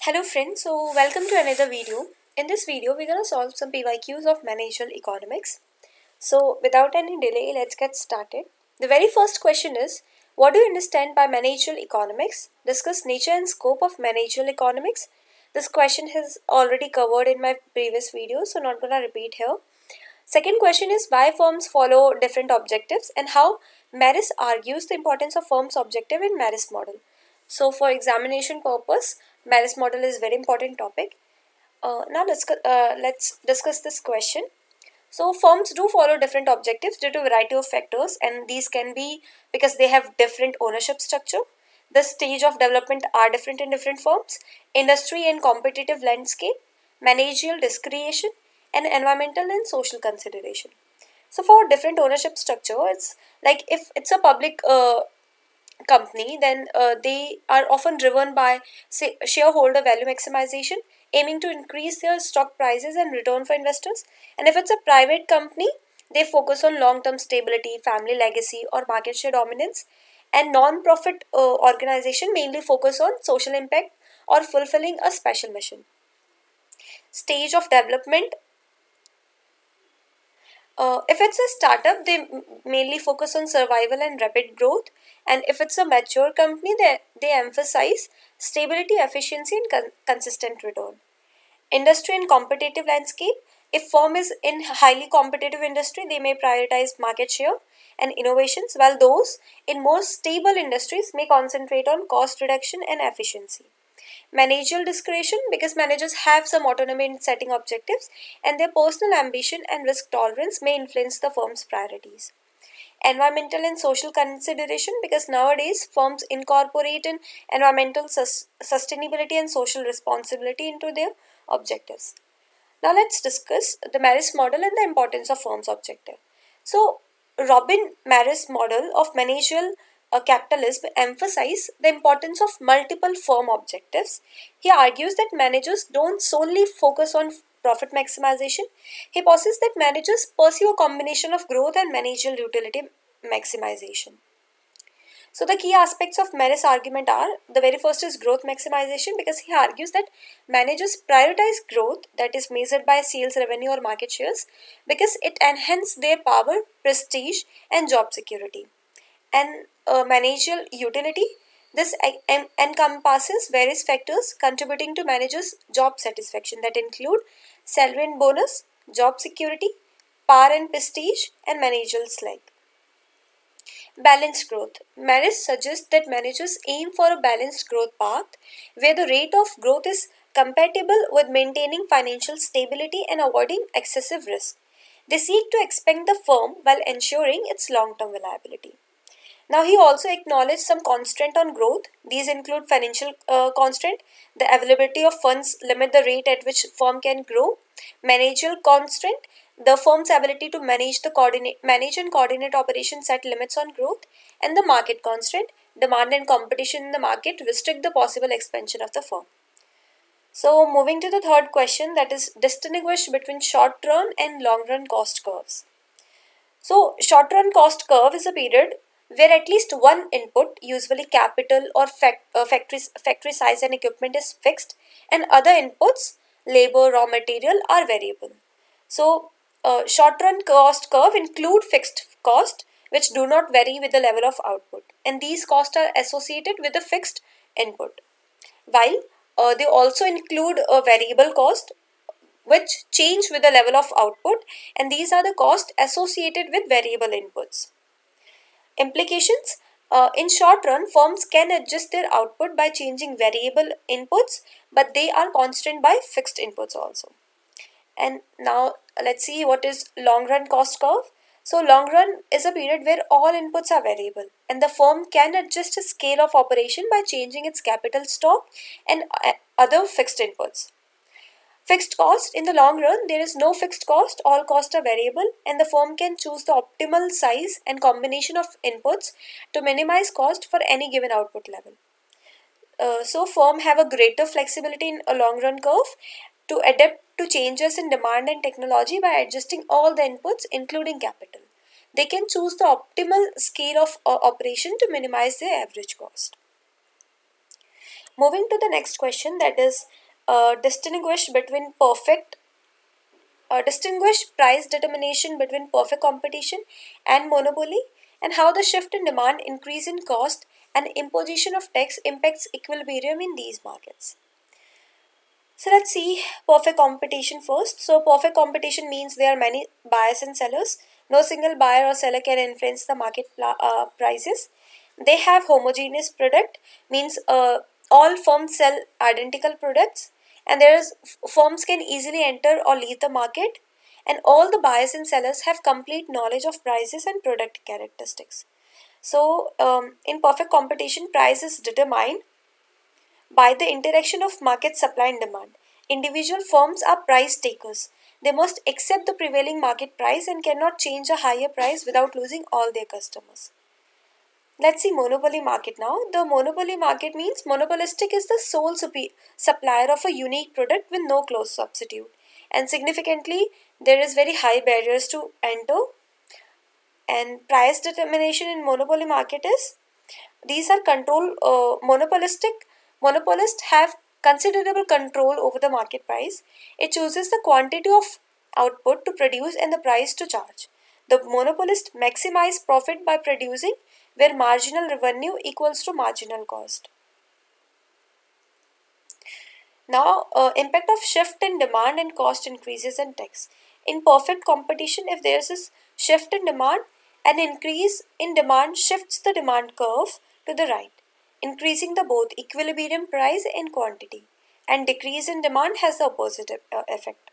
Hello friends, so welcome to another video. In this video, we're going to solve some PYQs of managerial economics. So without any delay, let's get started. The very first question is, what do you understand by managerial economics? Discuss nature and scope of managerial economics. This question is already covered in my previous video, so not going to repeat here. Second question is why firms follow different objectives and how Marris argues the importance of firms' objective in Marris model. So for examination purpose, Marris model is very important topic. Now let's discuss this question. So firms do follow different objectives due to a variety of factors, and these can be because they have different ownership structure. The stage of development are different in different firms, industry and competitive landscape, managerial discretion, and environmental and social consideration. So for different ownership structure, it's like if it's a public company, then they are often driven by say shareholder value maximization, aiming to increase their stock prices and return for investors. And if it's a private company, they focus on long-term stability, family legacy, or market share dominance. And non-profit organization mainly focus on social impact or fulfilling a special mission. Stage of development, if it's a startup, they mainly focus on survival and rapid growth. And if it's a mature company, they emphasize stability, efficiency, and consistent return. Industry and competitive landscape. If firm is in highly competitive industry, they may prioritize market share and innovations, while those in more stable industries may concentrate on cost reduction and efficiency. Managerial discretion, because managers have some autonomy in setting objectives and their personal ambition and risk tolerance may influence the firm's priorities. Environmental and social consideration, because nowadays firms incorporate in environmental sustainability and social responsibility into their objectives. Now let's discuss the Marris model and the importance of firm's objective. So Robin Marris model of managerial capitalism emphasizes the importance of multiple firm objectives. He argues that managers don't solely focus on profit maximization. He posits that managers pursue a combination of growth and managerial utility maximization. So the key aspects of Marris' argument are, the very first is growth maximization, because he argues that managers prioritize growth, that is measured by sales revenue or market shares, because it enhances their power, prestige, and job security. And managerial utility, this encompasses various factors contributing to managers' job satisfaction that include salary and bonus, job security, power and prestige, and managerial slack. Balanced growth. Marris suggests that managers aim for a balanced growth path where the rate of growth is compatible with maintaining financial stability and avoiding excessive risk. They seek to expand the firm while ensuring its long term reliability. Now, he also acknowledged some constraint on growth. These include financial constraint, the availability of funds limit the rate at which firm can grow, managerial constraint, the firm's ability to manage and coordinate operations set limits on growth, and the market constraint, demand and competition in the market restrict the possible expansion of the firm. So, moving to the third question, that is distinguish between short run and long run cost curves. So, short run cost curve is a period where at least one input, usually capital or factory size and equipment, is fixed, and other inputs, labor, raw material, are variable. So, short run cost curve include fixed cost which do not vary with the level of output, and these costs are associated with the fixed input, while they also include a variable cost which change with the level of output, and these are the costs associated with variable inputs. Implications, in short run, firms can adjust their output by changing variable inputs, but they are constrained by fixed inputs also. And now let's see what is long run cost curve. So long run is a period where all inputs are variable and the firm can adjust the scale of operation by changing its capital stock and other fixed inputs. Fixed cost, in the long run, there is no fixed cost, all costs are variable, and the firm can choose the optimal size and combination of inputs to minimize cost for any given output level. So, firm have a greater flexibility in a long run curve to adapt to changes in demand and technology by adjusting all the inputs, including capital. They can choose the optimal scale of operation to minimize their average cost. Moving to the next question, that is distinguish price determination between perfect competition and monopoly, and how the shift in demand, increase in cost, and imposition of tax impacts equilibrium in these markets. So let's see perfect competition first. So perfect competition means there are many buyers and sellers. No single buyer or seller can influence the market prices. They have homogeneous product, means all firms sell identical products, and firms can easily enter or leave the market, and all the buyers and sellers have complete knowledge of prices and product characteristics. So in perfect competition, price is determined by the interaction of market supply and demand. Individual firms are price takers. They must accept the prevailing market price and cannot change a higher price without losing all their customers. Let's see monopoly market now. The monopoly market means monopolistic is the sole supplier of a unique product with no close substitute. And significantly, there is very high barriers to enter. And price determination in monopoly market is, these are monopolists have considerable control over the market price. It chooses the quantity of output to produce and the price to charge. The monopolist maximize profit by producing where marginal revenue equals to marginal cost. Now, impact of shift in demand and cost increases in tax. In perfect competition, if there is a shift in demand, an increase in demand shifts the demand curve to the right, increasing the both equilibrium price and quantity, and decrease in demand has the opposite effect.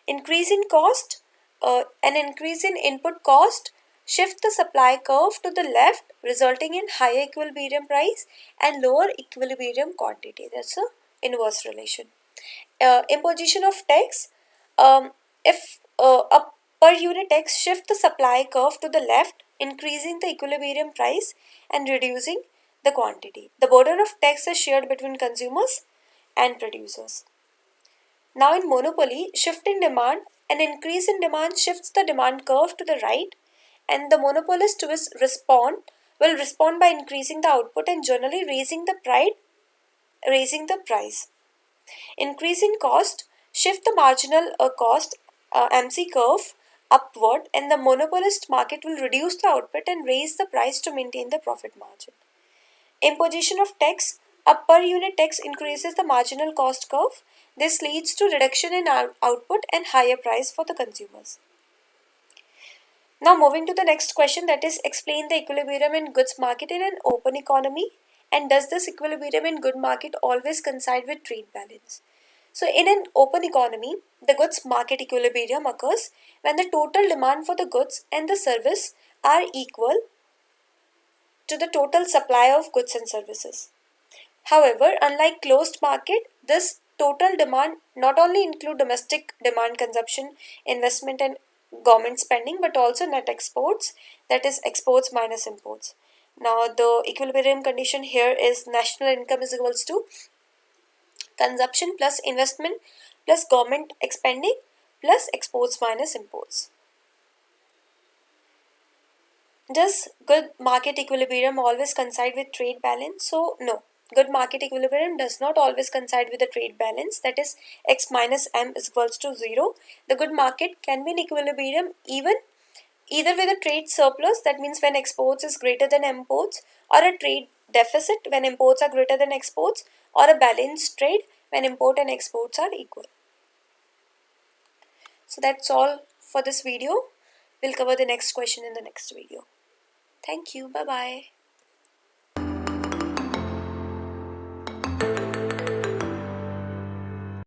Increase in cost, an increase in input cost shift the supply curve to the left, resulting in higher equilibrium price and lower equilibrium quantity. That's a inverse relation. Imposition of tax, if a per unit tax shift the supply curve to the left, increasing the equilibrium price and reducing the quantity. The burden of tax is shared between consumers and producers. Now in monopoly, shift in demand, an increase in demand shifts the demand curve to the right, and the monopolist will respond by increasing the output and generally raising the price. Increase in cost shift the marginal cost MC curve upward, and the monopolist market will reduce the output and raise the price to maintain the profit margin. Imposition of tax, a per unit tax increases the marginal cost curve. This leads to reduction in output and higher price for the consumers. Now moving to the next question, that is explain the equilibrium in goods market in an open economy, and does this equilibrium in good market always coincide with trade balance? So in an open economy, the goods market equilibrium occurs when the total demand for the goods and the service are equal to the total supply of goods and services. However, unlike closed market, this total demand not only include domestic demand, consumption, investment and government spending, but also net exports, that is exports minus imports. Now the equilibrium condition here is national income is equals to consumption plus investment plus government expending plus exports minus imports. Does good market equilibrium always coincide with trade balance? So no, good market equilibrium does not always coincide with the trade balance, that is x minus m is equals to 0. The good market can be in equilibrium either with a trade surplus, that means when exports is greater than imports, or a trade deficit when imports are greater than exports, or a balanced trade when import and exports are equal. So that's all for this video. We'll cover the next question in the next video. Thank you. Bye bye.